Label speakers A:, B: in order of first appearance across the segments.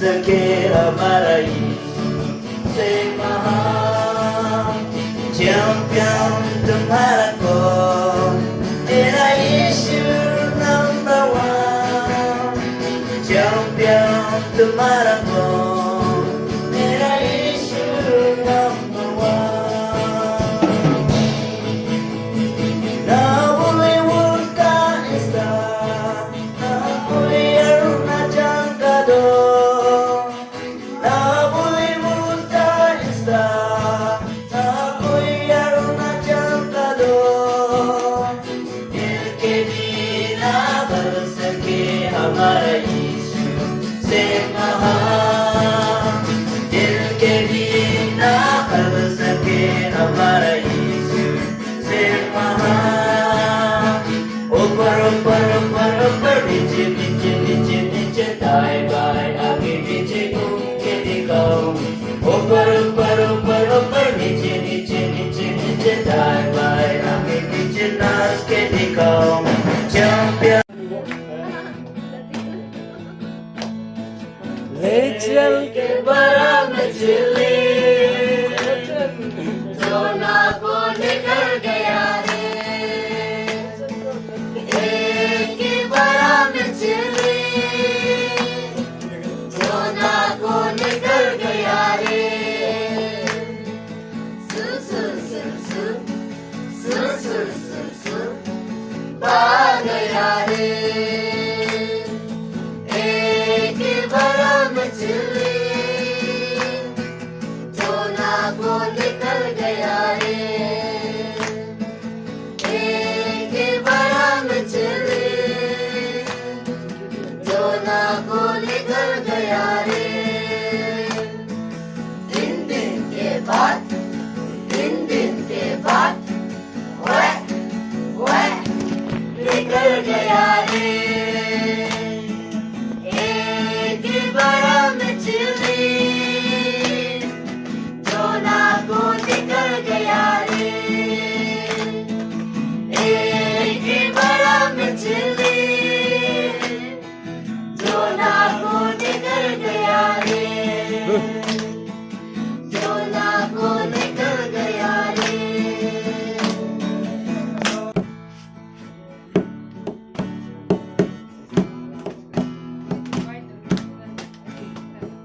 A: सके हमारा यीशु से महान चैंपियन तुम्हारा कौन मेरा यीशु नंबर वन चैंपियन तुम्हारा कौन मेरा यीशु नंबर वन ना Bollywood का स्टार ना बोले अरुणाचल का दो ना Bollywood का स्टार ना कोई अरुणाचल का दो दिल के बिना भर सके हमारा यीशु से महान दिल के बिना भर सके हमारा यीशु से महान ऊपर ऊपर ऊपर ऊपर नीचे नीचे नीचे नीचे दाएं बाएं आगे पीछे घूम के दिखाओ ऊपर ऊपर ऊपर ऊपर नीचे नीचे नीचे नीचे दाएं बाएं आगे पीछे नाच के दिखाओ चैंपियन ले चल के बड़ा मछली
B: सोना को निकल गया रे एक ही बड़ा मछली सोना को निकल गया रे सु सु सु सु सु सु सु सु भाग गया रे एक ही बड़ा मछली सोना को निकल गया रे एक ही बड़ा मछली सोना को निकल गया रे दिन दिन के बाद वह निकल गया रे एक ही बड़ा मछली सोना को निकल गया रे एक ही बड़ा मछली सोना को निकल गया रे सोना को निकल गया रे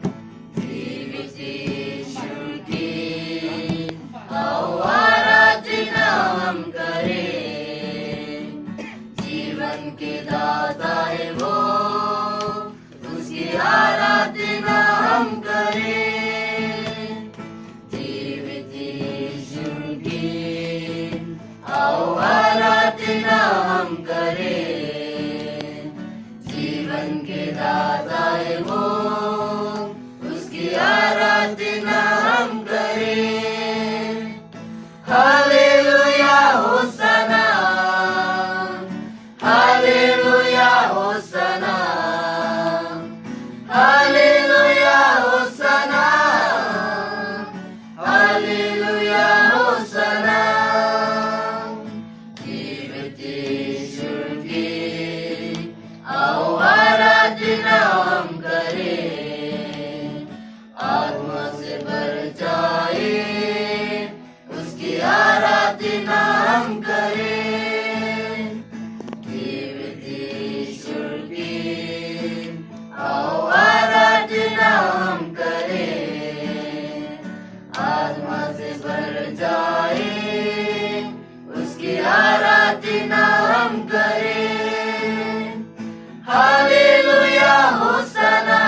B: जीवित यीशु की आराधना हम करें जीवन के दाता है वो उसकी आराधना हम करें जीवित यीशु की आराधना हम करें जीवन के दाता है वो उसकी आराधना हम करें हालेलुया होसना हालेलुया होसना हालेलुया होसना हालेलुया होसना जीवित यीशु की आराधना हम करें आत्मा से भर जाए उसकी आराधना हम करें जीवित यीशु की आराधना हम करें आत्मा से भर जाए उसकी आराधना हम करें हालेलुया होसना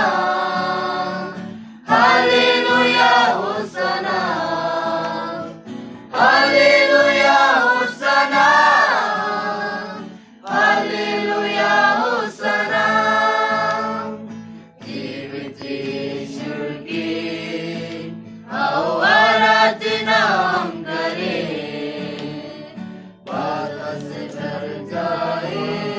B: हालेलुया होसना हालेलुया होसना हालेलुया होसना जीवित यीशु की आराधना हम करें बातों से भर जाए